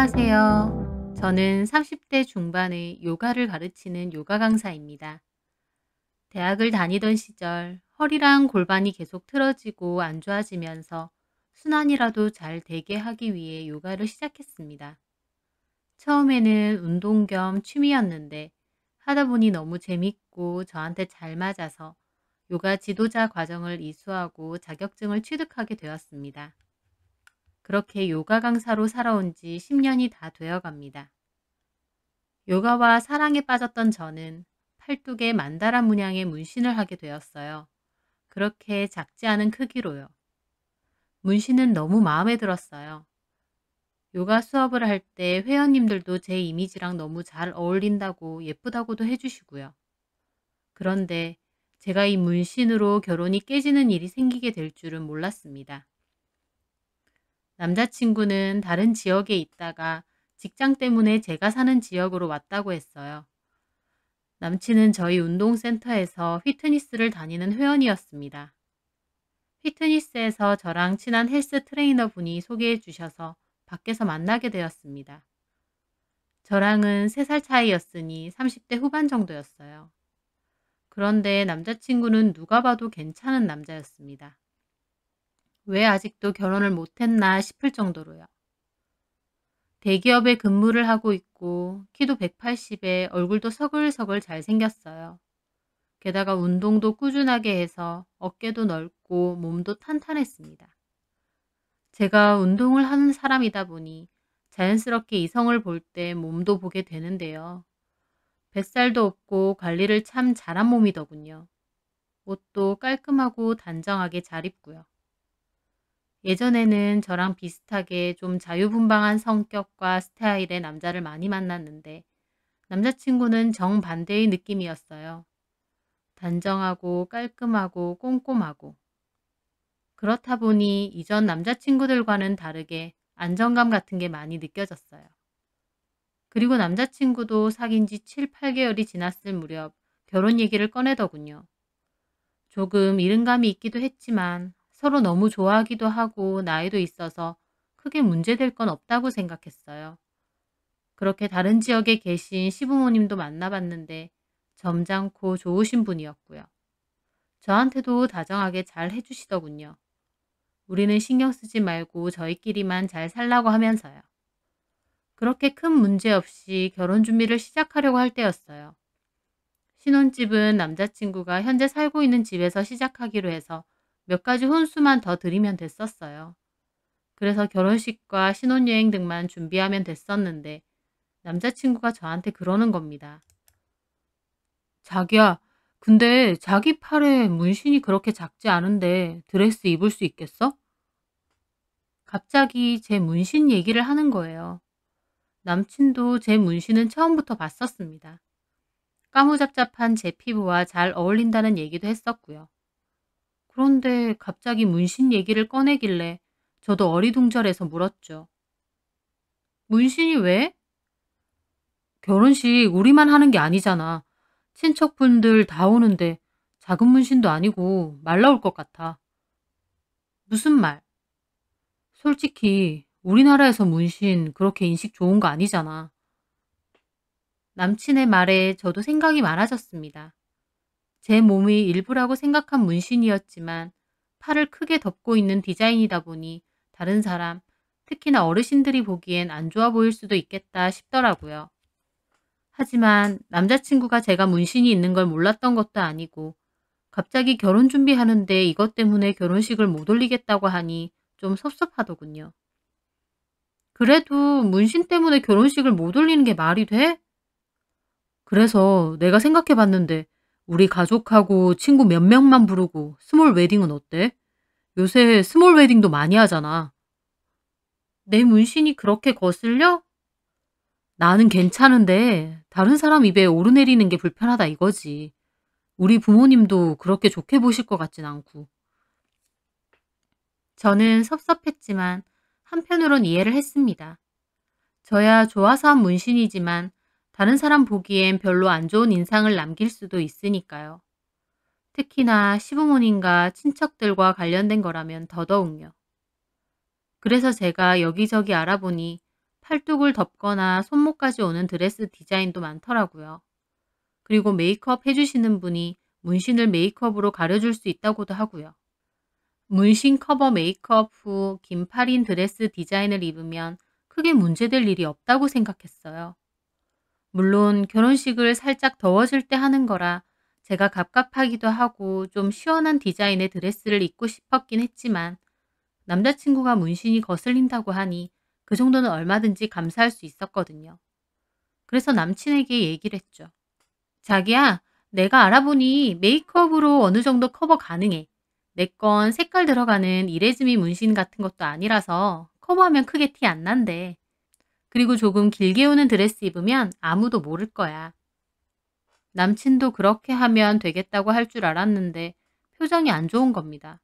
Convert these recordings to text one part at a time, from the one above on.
안녕하세요. 저는 30대 중반의 요가를 가르치는 요가 강사입니다. 대학을 다니던 시절 허리랑 골반이 계속 틀어지고 안 좋아지면서 순환이라도 잘 되게 하기 위해 요가를 시작했습니다. 처음에는 운동 겸 취미였는데 하다 보니 너무 재밌고 저한테 잘 맞아서 요가 지도자 과정을 이수하고 자격증을 취득하게 되었습니다. 그렇게 요가 강사로 살아온 지 10년이 다 되어 갑니다. 요가와 사랑에 빠졌던 저는 팔뚝에 만다라 문양의 문신을 하게 되었어요. 그렇게 작지 않은 크기로요. 문신은 너무 마음에 들었어요. 요가 수업을 할 때 회원님들도 제 이미지랑 너무 잘 어울린다고 예쁘다고도 해주시고요. 그런데 제가 이 문신으로 결혼이 깨지는 일이 생기게 될 줄은 몰랐습니다. 남자친구는 다른 지역에 있다가 직장 때문에 제가 사는 지역으로 왔다고 했어요. 남친은 저희 운동센터에서 피트니스를 다니는 회원이었습니다. 피트니스에서 저랑 친한 헬스 트레이너 분이 소개해 주셔서 밖에서 만나게 되었습니다. 저랑은 3살 차이였으니 30대 후반 정도였어요. 그런데 남자친구는 누가 봐도 괜찮은 남자였습니다. 왜 아직도 결혼을 못했나 싶을 정도로요. 대기업에 근무를 하고 있고 키도 180에 얼굴도 서글서글 잘생겼어요. 게다가 운동도 꾸준하게 해서 어깨도 넓고 몸도 탄탄했습니다. 제가 운동을 하는 사람이다 보니 자연스럽게 이성을 볼 때 몸도 보게 되는데요. 뱃살도 없고 관리를 참 잘한 몸이더군요. 옷도 깔끔하고 단정하게 잘 입고요. 예전에는 저랑 비슷하게 좀 자유분방한 성격과 스타일의 남자를 많이 만났는데 남자친구는 정반대의 느낌이었어요. 단정하고 깔끔하고 꼼꼼하고. 그렇다 보니 이전 남자친구들과는 다르게 안정감 같은 게 많이 느껴졌어요. 그리고 남자친구도 사귄 지 7, 8개월이 지났을 무렵 결혼 얘기를 꺼내더군요. 조금 이른감이 있기도 했지만 서로 너무 좋아하기도 하고 나이도 있어서 크게 문제될 건 없다고 생각했어요. 그렇게 다른 지역에 계신 시부모님도 만나봤는데 점잖고 좋으신 분이었고요. 저한테도 다정하게 잘 해주시더군요. 우리는 신경 쓰지 말고 저희끼리만 잘 살라고 하면서요. 그렇게 큰 문제 없이 결혼 준비를 시작하려고 할 때였어요. 신혼집은 남자친구가 현재 살고 있는 집에서 시작하기로 해서 몇 가지 혼수만 더 드리면 됐었어요. 그래서 결혼식과 신혼여행 등만 준비하면 됐었는데 남자친구가 저한테 그러는 겁니다. 자기야, 근데 자기 팔에 문신이 그렇게 작지 않은데 드레스 입을 수 있겠어? 갑자기 제 문신 얘기를 하는 거예요. 남친도 제 문신은 처음부터 봤었습니다. 까무잡잡한 제 피부와 잘 어울린다는 얘기도 했었고요. 그런데 갑자기 문신 얘기를 꺼내길래 저도 어리둥절해서 물었죠. 문신이 왜? 결혼식 우리만 하는 게 아니잖아. 친척분들 다 오는데 작은 문신도 아니고 말 나올 것 같아. 무슨 말? 솔직히 우리나라에서 문신 그렇게 인식 좋은 거 아니잖아. 남친의 말에 저도 생각이 많아졌습니다. 제 몸이 일부라고 생각한 문신이었지만 팔을 크게 덮고 있는 디자인이다 보니 다른 사람, 특히나 어르신들이 보기엔 안 좋아 보일 수도 있겠다 싶더라고요. 하지만 남자친구가 제가 문신이 있는 걸 몰랐던 것도 아니고 갑자기 결혼 준비하는데 이것 때문에 결혼식을 못 올리겠다고 하니 좀 섭섭하더군요. 그래도 문신 때문에 결혼식을 못 올리는 게 말이 돼? 그래서 내가 생각해 봤는데 우리 가족하고 친구 몇 명만 부르고 스몰 웨딩은 어때? 요새 스몰 웨딩도 많이 하잖아. 내 문신이 그렇게 거슬려? 나는 괜찮은데 다른 사람 입에 오르내리는 게 불편하다 이거지. 우리 부모님도 그렇게 좋게 보실 것 같진 않고. 저는 섭섭했지만 한편으론 이해를 했습니다. 저야 좋아서 한 문신이지만 다른 사람 보기엔 별로 안 좋은 인상을 남길 수도 있으니까요. 특히나 시부모님과 친척들과 관련된 거라면 더더욱요. 그래서 제가 여기저기 알아보니 팔뚝을 덮거나 손목까지 오는 드레스 디자인도 많더라고요. 그리고 메이크업 해주시는 분이 문신을 메이크업으로 가려줄 수 있다고도 하고요. 문신 커버 메이크업 후 긴 팔인 드레스 디자인을 입으면 크게 문제될 일이 없다고 생각했어요. 물론 결혼식을 살짝 더워질 때 하는 거라 제가 갑갑하기도 하고 좀 시원한 디자인의 드레스를 입고 싶었긴 했지만 남자친구가 문신이 거슬린다고 하니 그 정도는 얼마든지 감수할 수 있었거든요. 그래서 남친에게 얘기를 했죠. 자기야, 내가 알아보니 메이크업으로 어느 정도 커버 가능해. 내 건 색깔 들어가는 이레즈미 문신 같은 것도 아니라서 커버하면 크게 티 안 난대. 그리고 조금 길게 오는 드레스 입으면 아무도 모를 거야. 남친도 그렇게 하면 되겠다고 할 줄 알았는데 표정이 안 좋은 겁니다.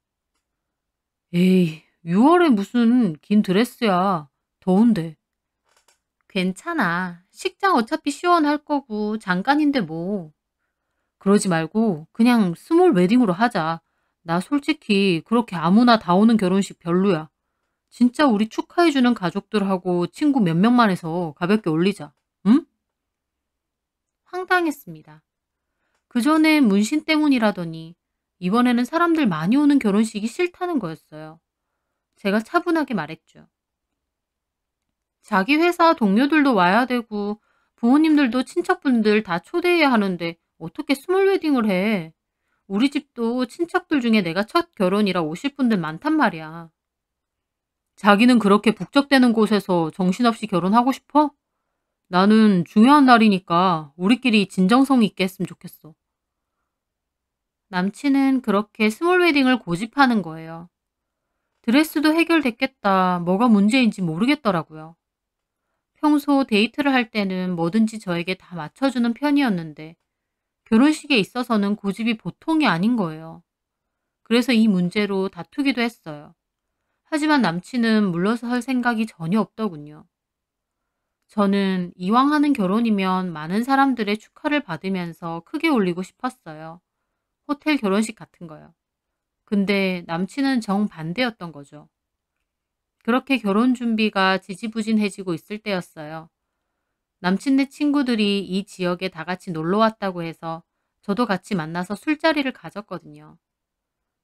에이, 6월에 무슨 긴 드레스야. 더운데. 괜찮아. 식장 어차피 시원할 거고 잠깐인데 뭐. 그러지 말고 그냥 스몰 웨딩으로 하자. 나 솔직히 그렇게 아무나 다 오는 결혼식 별로야. 진짜 우리 축하해주는 가족들하고 친구 몇 명만 해서 가볍게 올리자. 응? 황당했습니다. 그전엔 문신 때문이라더니 이번에는 사람들 많이 오는 결혼식이 싫다는 거였어요. 제가 차분하게 말했죠. 자기 회사 동료들도 와야 되고 부모님들도 친척분들 다 초대해야 하는데 어떻게 스몰 웨딩을 해. 우리 집도 친척들 중에 내가 첫 결혼이라 오실 분들 많단 말이야. 자기는 그렇게 북적대는 곳에서 정신없이 결혼하고 싶어? 나는 중요한 날이니까 우리끼리 진정성 있게 했으면 좋겠어. 남친은 그렇게 스몰 웨딩을 고집하는 거예요. 드레스도 해결됐겠다. 뭐가 문제인지 모르겠더라고요. 평소 데이트를 할 때는 뭐든지 저에게 다 맞춰주는 편이었는데 결혼식에 있어서는 고집이 보통이 아닌 거예요. 그래서 이 문제로 다투기도 했어요. 하지만 남친은 물러설 생각이 전혀 없더군요. 저는 이왕 하는 결혼이면 많은 사람들의 축하를 받으면서 크게 올리고 싶었어요. 호텔 결혼식 같은 거요. 근데 남친은 정반대였던 거죠. 그렇게 결혼 준비가 지지부진해지고 있을 때였어요. 남친네 친구들이 이 지역에 다 같이 놀러 왔다고 해서 저도 같이 만나서 술자리를 가졌거든요.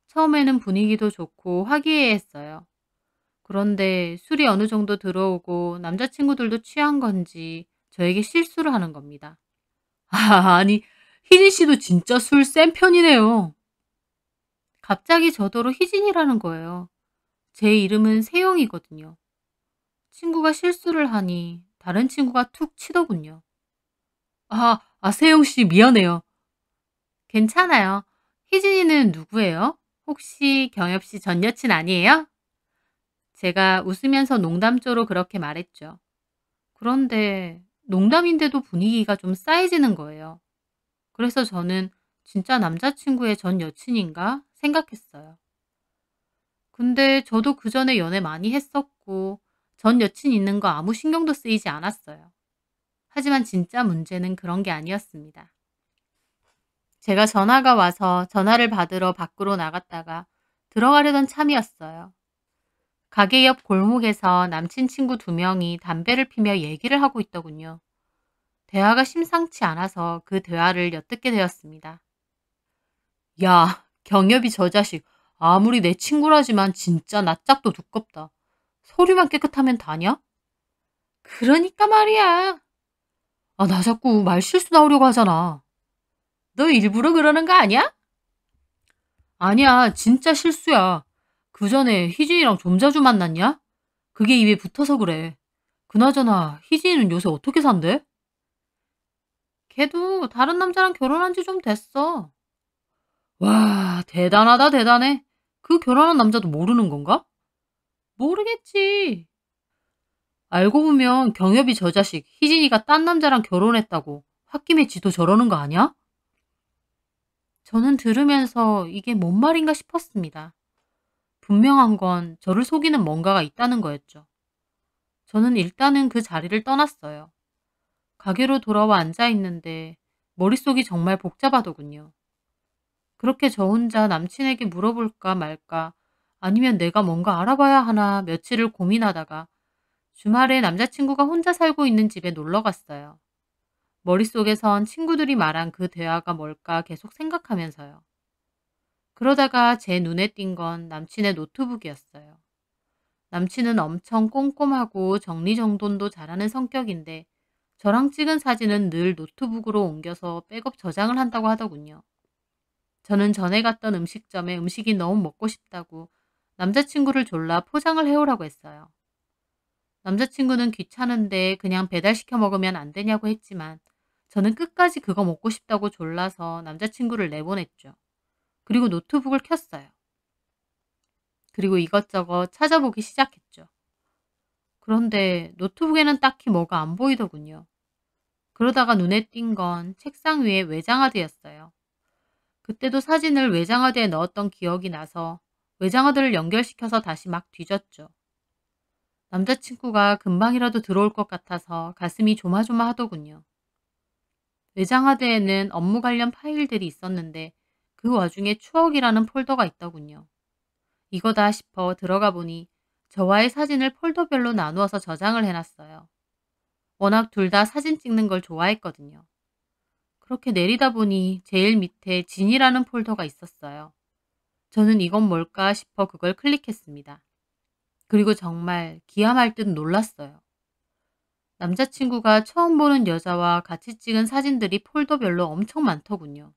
처음에는 분위기도 좋고 화기애애했어요. 그런데 술이 어느 정도 들어오고 남자친구들도 취한 건지 저에게 실수를 하는 겁니다. 아니, 희진 씨도 진짜 술 센 편이네요. 갑자기 저더러 희진이라는 거예요. 제 이름은 세영이거든요. 친구가 실수를 하니 다른 친구가 툭 치더군요. 세영 씨 미안해요. 괜찮아요. 희진이는 누구예요? 혹시 경엽 씨 전 여친 아니에요? 제가 웃으면서 농담조로 그렇게 말했죠. 그런데 농담인데도 분위기가 좀 싸해지는 거예요. 그래서 저는 진짜 남자친구의 전 여친인가 생각했어요. 근데 저도 그 전에 연애 많이 했었고 전 여친 있는 거 아무 신경도 쓰이지 않았어요. 하지만 진짜 문제는 그런 게 아니었습니다. 제가 전화가 와서 전화를 받으러 밖으로 나갔다가 들어가려던 참이었어요. 가게 옆 골목에서 남친 친구 2명이 담배를 피며 얘기를 하고 있더군요. 대화가 심상치 않아서 그 대화를 엿듣게 되었습니다. 야, 경엽이 저 자식 아무리 내 친구라지만 진짜 낯짝도 두껍다. 서류만 깨끗하면 다냐? 그러니까 말이야. 나 자꾸 말 실수 나오려고 하잖아. 너 일부러 그러는 거 아니야? 아니야, 진짜 실수야. 그 전에 희진이랑 좀 자주 만났냐? 그게 입에 붙어서 그래. 그나저나 희진이는 요새 어떻게 산대? 걔도 다른 남자랑 결혼한 지 좀 됐어. 와, 대단하다, 대단해. 그 결혼한 남자도 모르는 건가? 모르겠지. 알고 보면 경엽이 저 자식 희진이가 딴 남자랑 결혼했다고 홧김에 지도 저러는 거 아니야? 저는 들으면서 이게 뭔 말인가 싶었습니다. 분명한 건 저를 속이는 뭔가가 있다는 거였죠. 저는 일단은 그 자리를 떠났어요. 가게로 돌아와 앉아 있는데 머릿속이 정말 복잡하더군요. 그렇게 저 혼자 남친에게 물어볼까 말까 아니면 내가 뭔가 알아봐야 하나 며칠을 고민하다가 주말에 남자친구가 혼자 살고 있는 집에 놀러 갔어요. 머릿속에선 친구들이 말한 그 대화가 뭘까 계속 생각하면서요. 그러다가 제 눈에 띈 건 남친의 노트북이었어요. 남친은 엄청 꼼꼼하고 정리정돈도 잘하는 성격인데 저랑 찍은 사진은 늘 노트북으로 옮겨서 백업 저장을 한다고 하더군요. 저는 전에 갔던 음식점에 음식이 너무 먹고 싶다고 남자친구를 졸라 포장을 해오라고 했어요. 남자친구는 귀찮은데 그냥 배달시켜 먹으면 안 되냐고 했지만 저는 끝까지 그거 먹고 싶다고 졸라서 남자친구를 내보냈죠. 그리고 노트북을 켰어요. 그리고 이것저것 찾아보기 시작했죠. 그런데 노트북에는 딱히 뭐가 안 보이더군요. 그러다가 눈에 띈 건 책상 위에 외장하드였어요. 그때도 사진을 외장하드에 넣었던 기억이 나서 외장하드를 연결시켜서 다시 막 뒤졌죠. 남자친구가 금방이라도 들어올 것 같아서 가슴이 조마조마하더군요. 외장하드에는 업무 관련 파일들이 있었는데 그 와중에 추억이라는 폴더가 있더군요. 이거다 싶어 들어가 보니 저와의 사진을 폴더별로 나누어서 저장을 해놨어요. 워낙 둘 다 사진 찍는 걸 좋아했거든요. 그렇게 내리다 보니 제일 밑에 진이라는 폴더가 있었어요. 저는 이건 뭘까 싶어 그걸 클릭했습니다. 그리고 정말 기함할 듯 놀랐어요. 남자친구가 처음 보는 여자와 같이 찍은 사진들이 폴더별로 엄청 많더군요.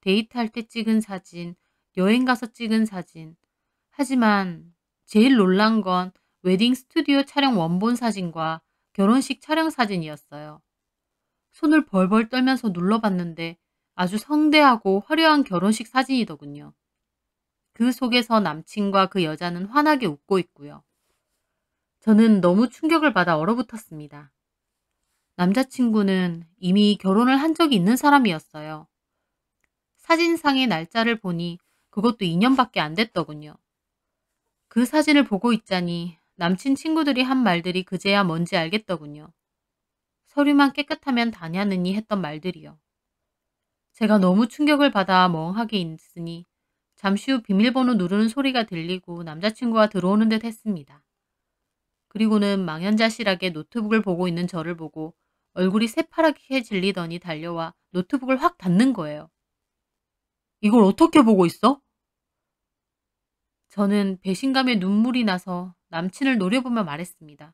데이트할 때 찍은 사진, 여행 가서 찍은 사진. 하지만 제일 놀란 건 웨딩 스튜디오 촬영 원본 사진과 결혼식 촬영 사진이었어요. 손을 벌벌 떨면서 눌러봤는데 아주 성대하고 화려한 결혼식 사진이더군요. 그 속에서 남친과 그 여자는 환하게 웃고 있고요. 저는 너무 충격을 받아 얼어붙었습니다. 남자친구는 이미 결혼을 한 적이 있는 사람이었어요. 사진상의 날짜를 보니 그것도 2년밖에 안 됐더군요. 그 사진을 보고 있자니 남친 친구들이 한 말들이 그제야 뭔지 알겠더군요. 서류만 깨끗하면 다냐느니 했던 말들이요. 제가 너무 충격을 받아 멍하게 있으니 잠시 후 비밀번호 누르는 소리가 들리고 남자친구가 들어오는 듯 했습니다. 그리고는 망연자실하게 노트북을 보고 있는 저를 보고 얼굴이 새파랗게 질리더니 달려와 노트북을 확 닫는 거예요. 이걸 어떻게 보고 있어? 저는 배신감에 눈물이 나서 남친을 노려보며 말했습니다.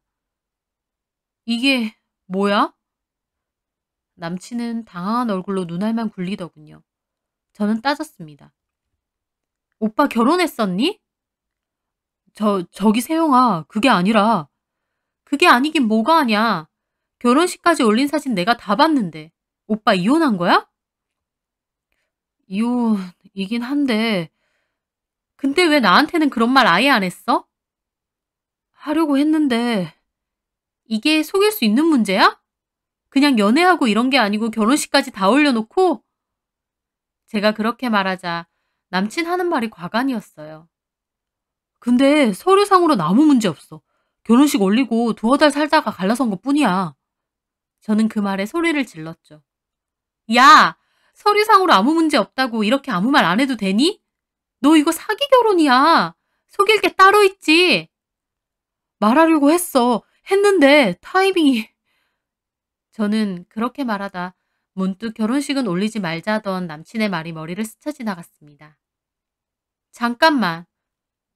이게 뭐야? 남친은 당황한 얼굴로 눈알만 굴리더군요. 저는 따졌습니다. 오빠 결혼했었니? 저기 세영아, 그게 아니라. 그게 아니긴 뭐가 아냐. 결혼식까지 올린 사진 내가 다 봤는데. 오빠 이혼한 거야? 이혼이긴 한데. 근데 왜 나한테는 그런 말 아예 안 했어? 하려고 했는데. 이게 속일 수 있는 문제야? 그냥 연애하고 이런 게 아니고 결혼식까지 다 올려놓고? 제가 그렇게 말하자 남친 하는 말이 과간이었어요. 근데 서류상으로는 아무 문제 없어. 결혼식 올리고 두어 달 살다가 갈라선 것뿐이야. 저는 그 말에 소리를 질렀죠. 야! 서류상으로 아무 문제 없다고 이렇게 아무 말 안 해도 되니? 너 이거 사기 결혼이야. 속일 게 따로 있지. 말하려고 했는데 타이밍이. 저는 그렇게 말하다 문득 결혼식은 올리지 말자던 남친의 말이 머리를 스쳐 지나갔습니다. 잠깐만.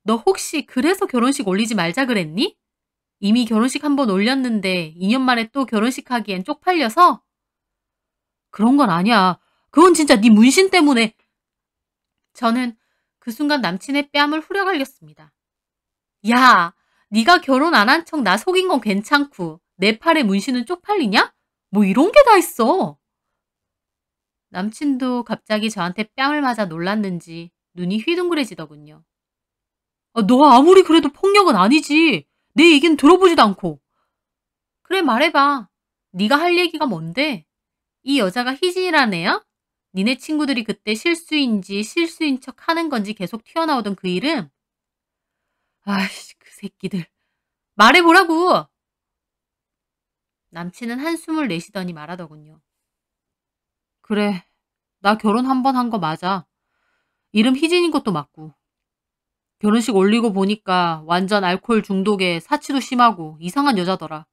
너 혹시 그래서 결혼식 올리지 말자 그랬니? 이미 결혼식 한 번 올렸는데 2년 만에 또 결혼식 하기엔 쪽팔려서? 그런 건 아니야. 그건 진짜 네 문신 때문에. 저는 그 순간 남친의 뺨을 후려갈겼습니다. 야, 네가 결혼 안 한 척 나 속인 건 괜찮고 내 팔에 문신은 쪽팔리냐? 뭐 이런 게 다 있어. 남친도 갑자기 저한테 뺨을 맞아 놀랐는지 눈이 휘둥그레지더군요. 너 아무리 그래도 폭력은 아니지. 내 얘기는 들어보지도 않고. 그래 말해봐. 네가 할 얘기가 뭔데? 이 여자가 희진이라는 애야? 니네 친구들이 그때 실수인지 실수인 척 하는 건지 계속 튀어나오던 그 이름? 아이씨, 그 새끼들. 말해보라고! 남친은 한숨을 내쉬더니 말하더군요. 그래, 나 결혼 한 번 한 거 맞아. 이름 희진인 것도 맞고. 결혼식 올리고 보니까 완전 알코올 중독에 사치도 심하고 이상한 여자더라.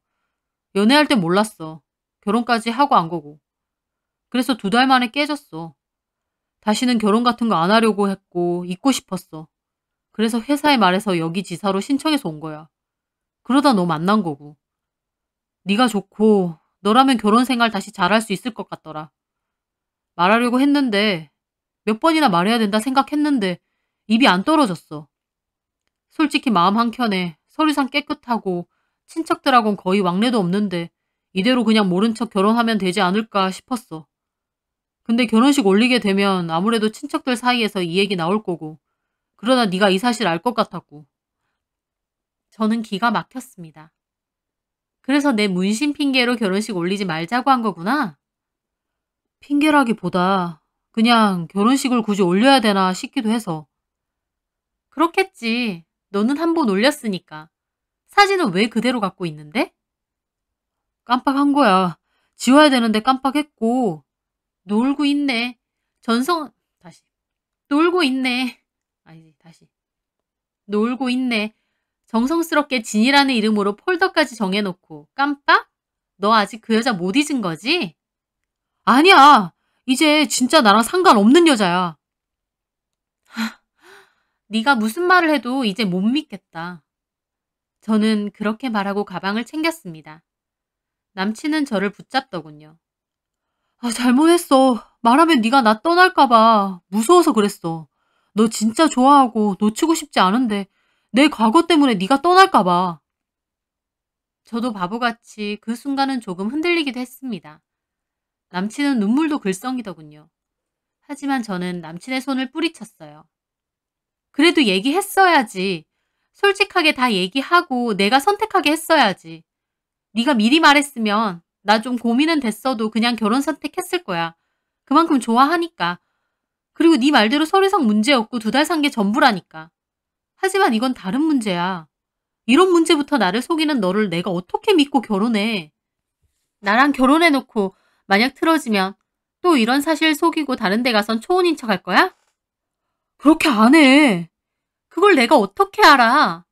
연애할 땐 몰랐어. 결혼까지 하고 안 거고. 그래서 2달 만에 깨졌어. 다시는 결혼 같은 거 안 하려고 했고 잊고 싶었어. 그래서 회사에 말해서 여기 지사로 신청해서 온 거야. 그러다 너 만난 거고. 네가 좋고 너라면 결혼 생활 다시 잘할 수 있을 것 같더라. 말하려고 했는데 몇 번이나 말해야 된다 생각했는데 입이 안 떨어졌어. 솔직히 마음 한켠에 서류상 깨끗하고 친척들하고는 거의 왕래도 없는데 이대로 그냥 모른 척 결혼하면 되지 않을까 싶었어. 근데 결혼식 올리게 되면 아무래도 친척들 사이에서 이 얘기 나올 거고 그러다 네가 이 사실 알 것 같았고. 저는 기가 막혔습니다. 그래서 내 문신 핑계로 결혼식 올리지 말자고 한 거구나? 핑계라기보다 그냥 결혼식을 굳이 올려야 되나 싶기도 해서. 그렇겠지. 너는 한 번 올렸으니까. 사진은 왜 그대로 갖고 있는데? 깜빡한 거야. 지워야 되는데 깜빡했고. 놀고 있네. 다시. 놀고 있네. 아니, 다시. 놀고 있네. 정성스럽게 진이라는 이름으로 폴더까지 정해놓고 깜빡? 너 아직 그 여자 못 잊은 거지? 아니야. 이제 진짜 나랑 상관없는 여자야. 네가 무슨 말을 해도 이제 못 믿겠다. 저는 그렇게 말하고 가방을 챙겼습니다. 남친은 저를 붙잡더군요. 아, 잘못했어. 말하면 네가 나 떠날까 봐 무서워서 그랬어. 너 진짜 좋아하고 놓치고 싶지 않은데 내 과거 때문에 네가 떠날까 봐. 저도 바보같이 그 순간은 조금 흔들리기도 했습니다. 남친은 눈물도 글썽이더군요. 하지만 저는 남친의 손을 뿌리쳤어요. 그래도 얘기했어야지. 솔직하게 다 얘기하고 내가 선택하게 했어야지. 네가 미리 말했으면 나 좀 고민은 됐어도 그냥 결혼 선택했을 거야. 그만큼 좋아하니까. 그리고 네 말대로 서류상 문제였고 2달 산 게 전부라니까. 하지만 이건 다른 문제야. 이런 문제부터 나를 속이는 너를 내가 어떻게 믿고 결혼해. 나랑 결혼해놓고 만약 틀어지면 또 이런 사실 속이고 다른 데 가선 초혼인 척 할 거야? 그렇게 안 해. 그걸 내가 어떻게 알아.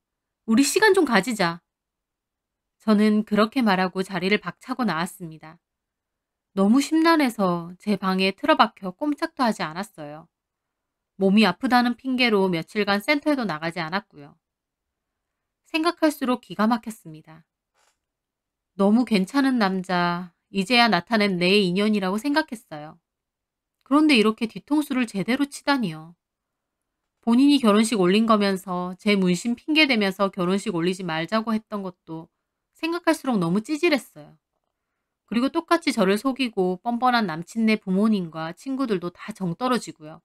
우리 시간 좀 가지자. 저는 그렇게 말하고 자리를 박차고 나왔습니다. 너무 심란해서 제 방에 틀어박혀 꼼짝도 하지 않았어요. 몸이 아프다는 핑계로 며칠간 센터에도 나가지 않았고요. 생각할수록 기가 막혔습니다. 너무 괜찮은 남자, 이제야 나타낸 내 인연이라고 생각했어요. 그런데 이렇게 뒤통수를 제대로 치다니요. 본인이 결혼식 올린 거면서 제 문신 핑계대면서 결혼식 올리지 말자고 했던 것도 생각할수록 너무 찌질했어요. 그리고 똑같이 저를 속이고 뻔뻔한 남친네 부모님과 친구들도 다 정 떨어지고요.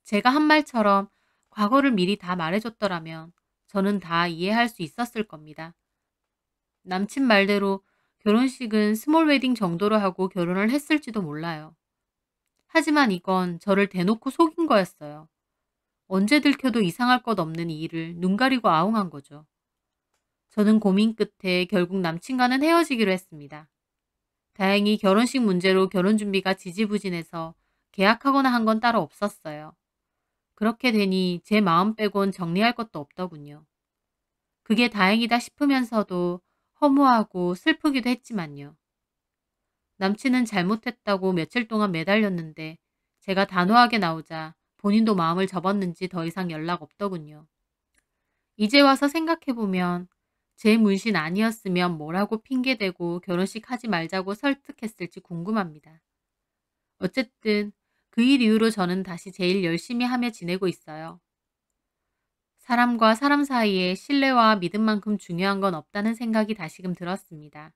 제가 한 말처럼 과거를 미리 다 말해줬더라면 저는 다 이해할 수 있었을 겁니다. 남친 말대로 결혼식은 스몰 웨딩 정도로 하고 결혼을 했을지도 몰라요. 하지만 이건 저를 대놓고 속인 거였어요. 언제 들켜도 이상할 것 없는 이 일을 눈 가리고 아웅한 거죠. 저는 고민 끝에 결국 남친과는 헤어지기로 했습니다. 다행히 결혼식 문제로 결혼 준비가 지지부진해서 계약하거나 한 건 따로 없었어요. 그렇게 되니 제 마음 빼곤 정리할 것도 없더군요. 그게 다행이다 싶으면서도 허무하고 슬프기도 했지만요. 남친은 잘못했다고 며칠 동안 매달렸는데 제가 단호하게 나오자 본인도 마음을 접었는지 더 이상 연락 없더군요. 이제 와서 생각해보면 제 문신 아니었으면 뭐라고 핑계대고 결혼식 하지 말자고 설득했을지 궁금합니다. 어쨌든 그 일 이후로 저는 다시 제 일 열심히 하며 지내고 있어요. 사람과 사람 사이에 신뢰와 믿음만큼 중요한 건 없다는 생각이 다시금 들었습니다.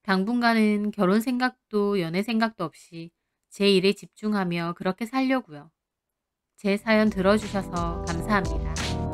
당분간은 결혼 생각도 연애 생각도 없이 제 일에 집중하며 그렇게 살려고요. 제 사연 들어주셔서 감사합니다.